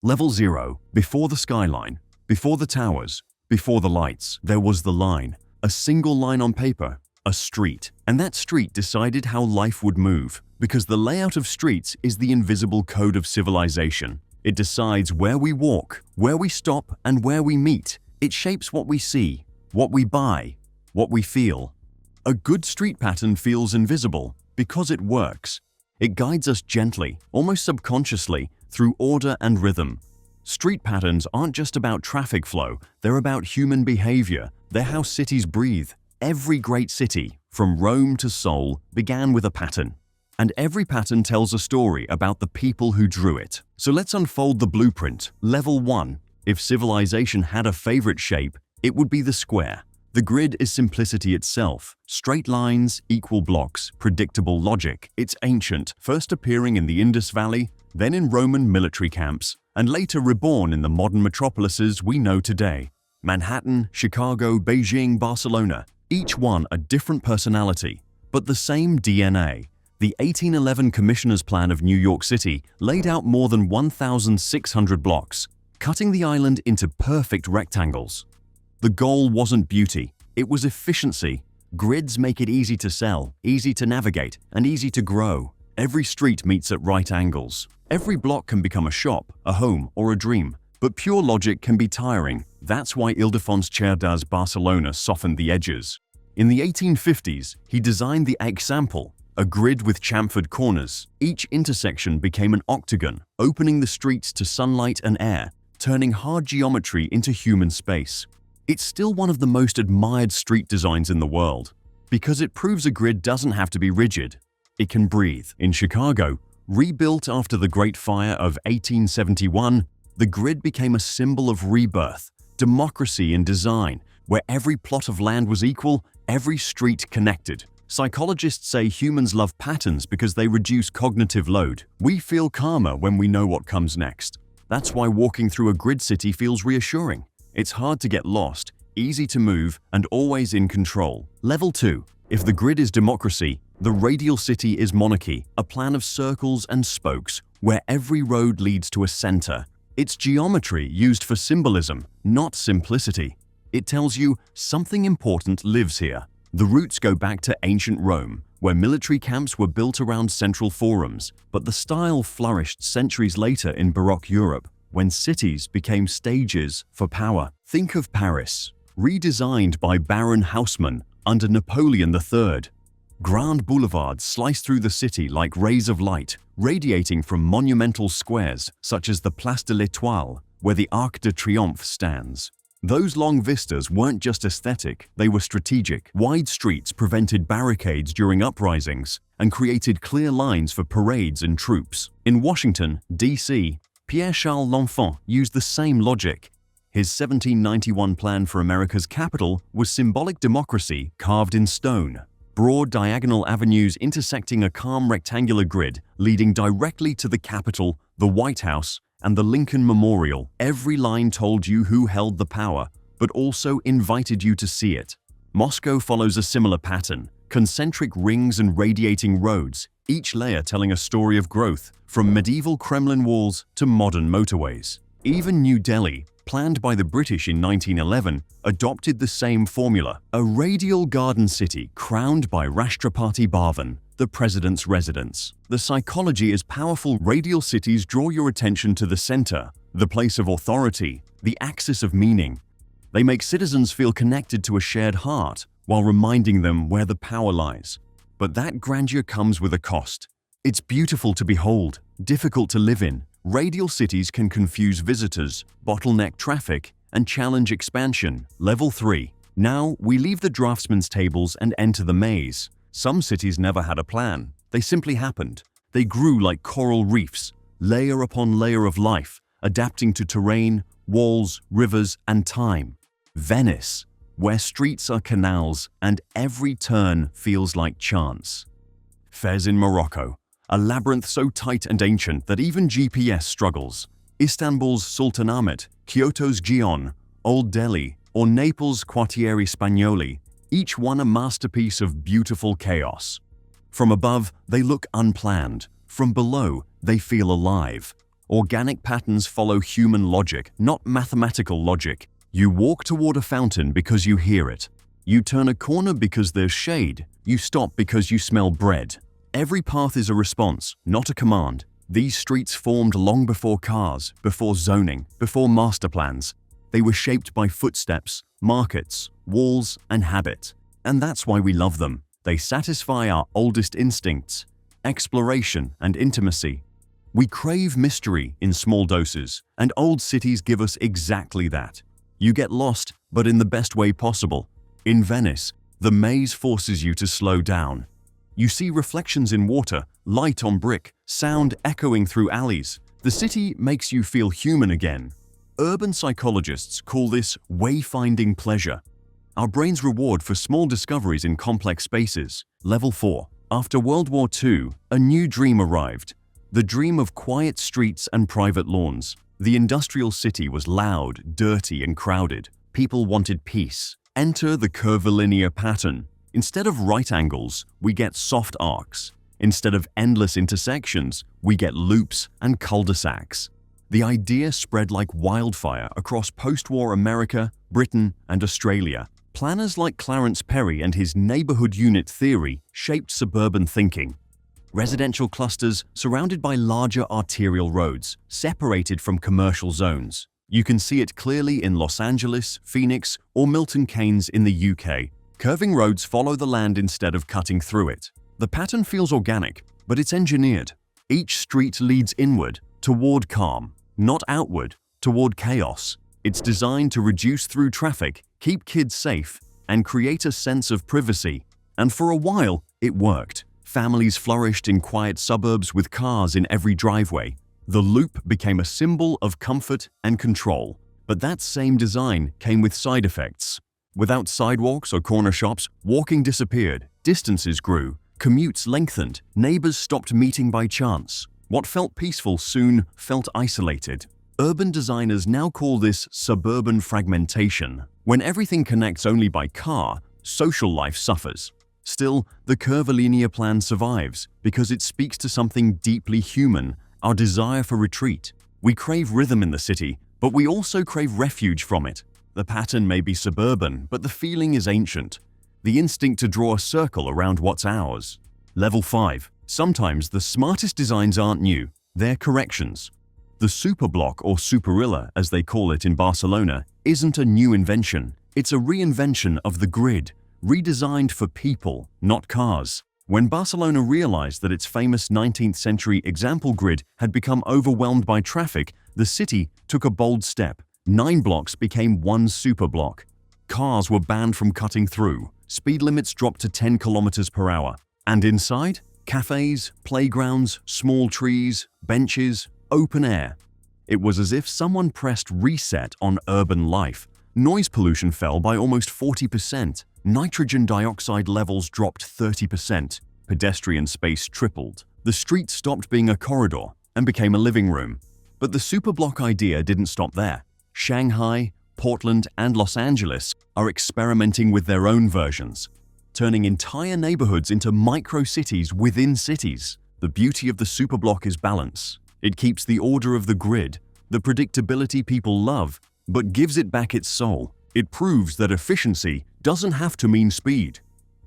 Level 0, before the skyline, before the towers, before the lights, there was the line. A single line on paper, a street. And that street decided how life would move, because the layout of streets is the invisible code of civilization. It decides where we walk, where we stop, and where we meet. It shapes what we see, what we buy, what we feel. A good street pattern feels invisible because it works. It guides us gently, almost subconsciously, through order and rhythm. Street patterns aren't just about traffic flow, they're about human behavior. They're how cities breathe. Every great city, from Rome to Seoul, began with a pattern. And every pattern tells a story about the people who drew it. So let's unfold the blueprint. Level 1. If civilization had a favorite shape, it would be the square. The grid is simplicity itself. Straight lines, equal blocks, predictable logic. It's ancient, first appearing in the Indus Valley, then in Roman military camps, and later reborn in the modern metropolises we know today. Manhattan, Chicago, Beijing, Barcelona, each one a different personality, but the same DNA. The 1811 Commissioner's Plan of New York City laid out more than 1,600 blocks, cutting the island into perfect rectangles. The goal wasn't beauty, it was efficiency. Grids make it easy to sell, easy to navigate, and easy to grow. Every street meets at right angles. Every block can become a shop, a home, or a dream. But pure logic can be tiring. That's why Ildefons Cerdas Barcelona softened the edges. In the 1850s, he designed the Example, a grid with chamfered corners. Each intersection became an octagon, opening the streets to sunlight and air, turning hard geometry into human space. It's still one of the most admired street designs in the world, because it proves a grid doesn't have to be rigid. It can breathe. In Chicago, rebuilt after the Great Fire of 1871, the grid became a symbol of rebirth, democracy in design, where every plot of land was equal, every street connected. Psychologists say humans love patterns because they reduce cognitive load. We feel calmer when we know what comes next. That's why walking through a grid city feels reassuring. It's hard to get lost, easy to move, and always in control. Level 2. If the grid is democracy, the radial city is monarchy, a plan of circles and spokes, where every road leads to a center. It's geometry used for symbolism, not simplicity. It tells you something important lives here. The roots go back to ancient Rome, where military camps were built around central forums, but the style flourished centuries later in Baroque Europe, when cities became stages for power. Think of Paris, redesigned by Baron Haussmann under Napoleon III. Grand boulevards slice through the city like rays of light, radiating from monumental squares such as the Place de l'Étoile, where the Arc de Triomphe stands. Those long vistas weren't just aesthetic, they were strategic. Wide streets prevented barricades during uprisings and created clear lines for parades and troops. In Washington, D.C., Pierre-Charles L'Enfant used the same logic. His 1791 plan for America's capital was symbolic democracy carved in stone. Broad diagonal avenues intersecting a calm rectangular grid leading directly to the Capitol, the White House, and the Lincoln Memorial. Every line told you who held the power, but also invited you to see it. Moscow follows a similar pattern, concentric rings and radiating roads, each layer telling a story of growth, from medieval Kremlin walls to modern motorways. Even New Delhi, planned by the British in 1911, adopted the same formula, a radial garden city crowned by Rashtrapati Bhavan, the president's residence. The psychology is powerful. Radial cities draw your attention to the center, the place of authority, the axis of meaning. They make citizens feel connected to a shared heart while reminding them where the power lies. But that grandeur comes with a cost. It's beautiful to behold, difficult to live in. Radial cities can confuse visitors, bottleneck traffic, and challenge expansion. Level 3. Now, we leave the draftsman's tables and enter the maze. Some cities never had a plan. They simply happened. They grew like coral reefs, layer upon layer of life, adapting to terrain, walls, rivers, and time. Venice, where streets are canals and every turn feels like chance. Fez in Morocco, a labyrinth so tight and ancient that even GPS struggles. Istanbul's Sultanahmet, Kyoto's Gion, Old Delhi, or Naples' Quartieri Spagnoli, each one a masterpiece of beautiful chaos. From above, they look unplanned. From below, they feel alive. Organic patterns follow human logic, not mathematical logic. You walk toward a fountain because you hear it. You turn a corner because there's shade. You stop because you smell bread. Every path is a response, not a command. These streets formed long before cars, before zoning, before master plans. They were shaped by footsteps, markets, walls, and habit. And that's why we love them. They satisfy our oldest instincts, exploration and intimacy. We crave mystery in small doses, and old cities give us exactly that. You get lost, but in the best way possible. In Venice, the maze forces you to slow down. You see reflections in water, light on brick, sound echoing through alleys. The city makes you feel human again. Urban psychologists call this wayfinding pleasure. Our brain's reward for small discoveries in complex spaces. Level 4. After World War II, a new dream arrived. The dream of quiet streets and private lawns. The industrial city was loud, dirty, and crowded. People wanted peace. Enter the curvilinear pattern. Instead of right angles, we get soft arcs. Instead of endless intersections, we get loops and cul-de-sacs. The idea spread like wildfire across post-war America, Britain, and Australia. Planners like Clarence Perry and his neighborhood unit theory shaped suburban thinking. Residential clusters surrounded by larger arterial roads, separated from commercial zones. You can see it clearly in Los Angeles, Phoenix, or Milton Keynes in the UK. Curving roads follow the land instead of cutting through it. The pattern feels organic, but it's engineered. Each street leads inward, toward calm, not outward, toward chaos. It's designed to reduce through traffic, keep kids safe, and create a sense of privacy. And for a while, it worked. Families flourished in quiet suburbs with cars in every driveway. The loop became a symbol of comfort and control. But that same design came with side effects. Without sidewalks or corner shops, walking disappeared, distances grew, commutes lengthened, neighbors stopped meeting by chance. What felt peaceful soon felt isolated. Urban designers now call this suburban fragmentation. When everything connects only by car, social life suffers. Still, the curvilinear plan survives because it speaks to something deeply human, our desire for retreat. We crave rhythm in the city, but we also crave refuge from it. The pattern may be suburban, but the feeling is ancient. The instinct to draw a circle around what's ours. Level 5. Sometimes the smartest designs aren't new, they're corrections. The superblock, or superilla as they call it in Barcelona, isn't a new invention. It's a reinvention of the grid, redesigned for people, not cars. When Barcelona realized that its famous 19th century example grid had become overwhelmed by traffic, the city took a bold step. 9 blocks became one superblock. Cars were banned from cutting through. Speed limits dropped to 10 kilometers per hour. And inside? Cafes, playgrounds, small trees, benches, open air. It was as if someone pressed reset on urban life. Noise pollution fell by almost 40%. Nitrogen dioxide levels dropped 30%. Pedestrian space tripled. The street stopped being a corridor and became a living room. But the superblock idea didn't stop there. Shanghai, Portland, and Los Angeles are experimenting with their own versions, turning entire neighborhoods into micro-cities within cities. The beauty of the superblock is balance. It keeps the order of the grid, the predictability people love, but gives it back its soul. It proves that efficiency doesn't have to mean speed.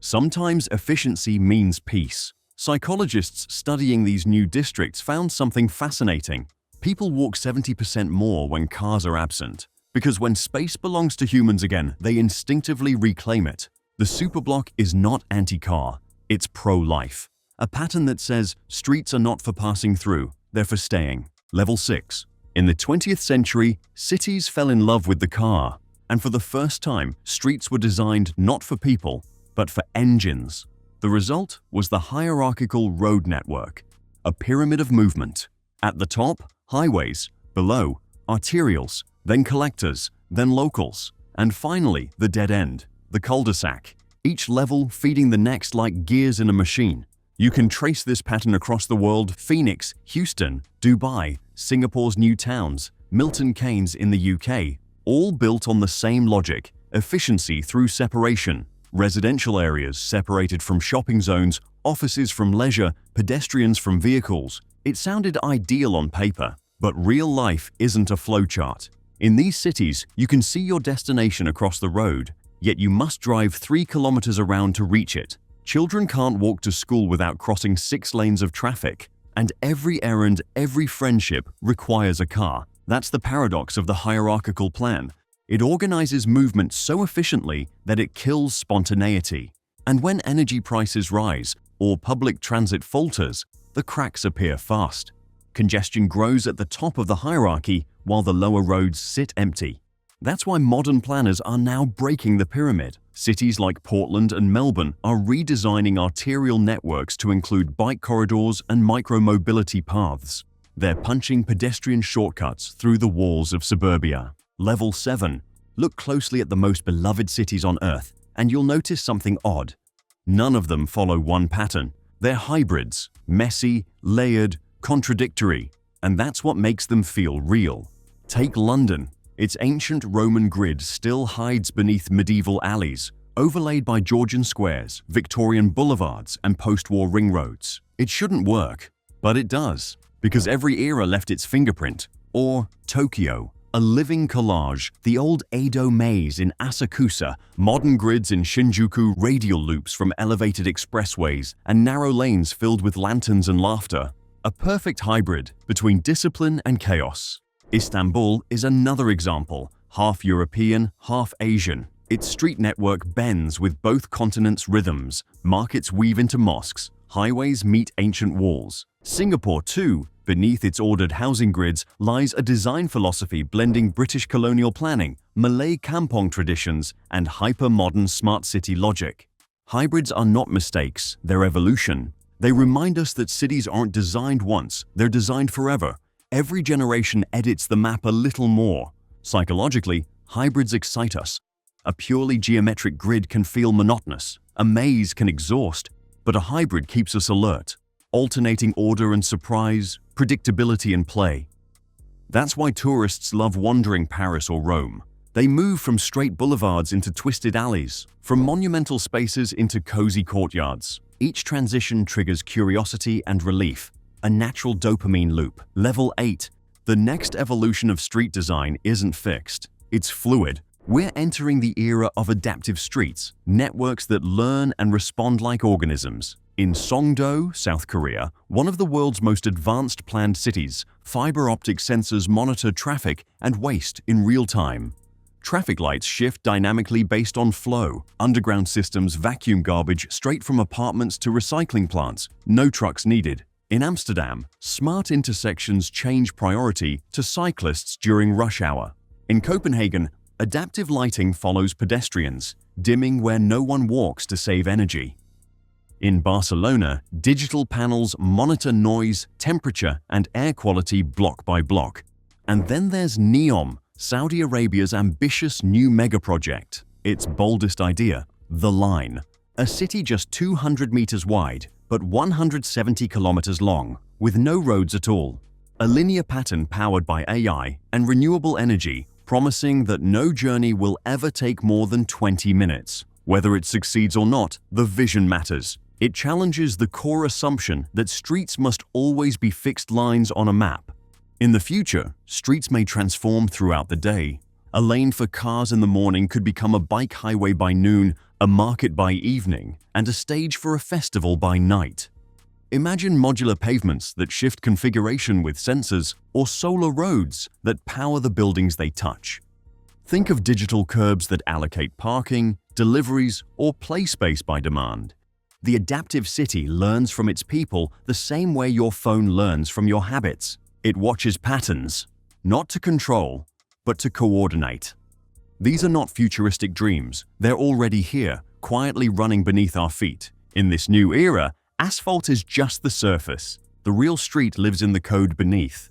Sometimes efficiency means peace. Psychologists studying these new districts found something fascinating. People walk 70% more when cars are absent, because when space belongs to humans again, they instinctively reclaim it. The superblock is not anti-car, it's pro-life. A pattern that says streets are not for passing through, they're for staying. Level 6. In the 20th century, cities fell in love with the car. And for the first time, streets were designed not for people, but for engines. The result was the hierarchical road network, a pyramid of movement. At the top, highways, below, arterials, then collectors, then locals, and finally the dead end, the cul-de-sac, each level feeding the next like gears in a machine. You can trace this pattern across the world: Phoenix, Houston, Dubai, Singapore's new towns, Milton Keynes in the UK, all built on the same logic: efficiency through separation. Residential areas separated from shopping zones, offices from leisure, pedestrians from vehicles. It sounded ideal on paper, But real life isn't a flowchart. In these cities, you can see your destination across the road, yet you must drive 3 kilometers around to reach it. Children can't walk to school without crossing 6 lanes of traffic. And every errand, every friendship requires a car. That's the paradox of the hierarchical plan. It organizes movement so efficiently that it kills spontaneity. And when energy prices rise or public transit falters, the cracks appear fast. Congestion grows at the top of the hierarchy while the lower roads sit empty. That's why modern planners are now breaking the pyramid. Cities like Portland and Melbourne are redesigning arterial networks to include bike corridors and micro-mobility paths. They're punching pedestrian shortcuts through the walls of suburbia. Level 7. Look closely at the most beloved cities on Earth, and you'll notice something odd. None of them follow one pattern. They're hybrids, messy, layered, contradictory, and that's what makes them feel real. Take London. Its ancient Roman grid still hides beneath medieval alleys, overlaid by Georgian squares, Victorian boulevards, and post-war ring roads. It shouldn't work, but it does, because every era left its fingerprint. Or Tokyo, a living collage, the old Edo maze in Asakusa, modern grids in Shinjuku, radial loops from elevated expressways, and narrow lanes filled with lanterns and laughter. A perfect hybrid between discipline and chaos. Istanbul is another example, half European, half Asian. Its street network bends with both continents' rhythms, markets weave into mosques, highways meet ancient walls. Singapore, too, beneath its ordered housing grids, lies a design philosophy blending British colonial planning, Malay kampong traditions, and hyper-modern smart city logic. Hybrids are not mistakes, they're evolution. They remind us that cities aren't designed once, they're designed forever. Every generation edits the map a little more. Psychologically, hybrids excite us. A purely geometric grid can feel monotonous, a maze can exhaust, but a hybrid keeps us alert, alternating order and surprise, predictability and play. That's why tourists love wandering Paris or Rome. They move from straight boulevards into twisted alleys, from monumental spaces into cozy courtyards. Each transition triggers curiosity and relief, a natural dopamine loop. Level 8. The next evolution of street design isn't fixed, it's fluid. We're entering the era of adaptive streets, networks that learn and respond like organisms. In Songdo, South Korea, one of the world's most advanced planned cities, fiber optic sensors monitor traffic and waste in real time. Traffic lights shift dynamically based on flow. Underground systems vacuum garbage straight from apartments to recycling plants. No trucks needed. In Amsterdam, smart intersections change priority to cyclists during rush hour. In Copenhagen, adaptive lighting follows pedestrians, dimming where no one walks to save energy. In Barcelona, digital panels monitor noise, temperature, and air quality block by block. And then there's NEOM, Saudi Arabia's ambitious new megaproject. Its boldest idea, The Line, a city just 200 meters wide, but 170 kilometers long, with no roads at all. A linear pattern powered by AI and renewable energy, promising that no journey will ever take more than 20 minutes. Whether it succeeds or not, the vision matters. It challenges the core assumption that streets must always be fixed lines on a map. In the future, streets may transform throughout the day. A lane for cars in the morning could become a bike highway by noon, a market by evening, and a stage for a festival by night. Imagine modular pavements that shift configuration with sensors, or solar roads that power the buildings they touch. Think of digital curbs that allocate parking, deliveries, or play space by demand. The adaptive city learns from its people the same way your phone learns from your habits. It watches patterns, not to control, but to coordinate. These are not futuristic dreams. They're already here, quietly running beneath our feet. In this new era, asphalt is just the surface. The real street lives in the code beneath.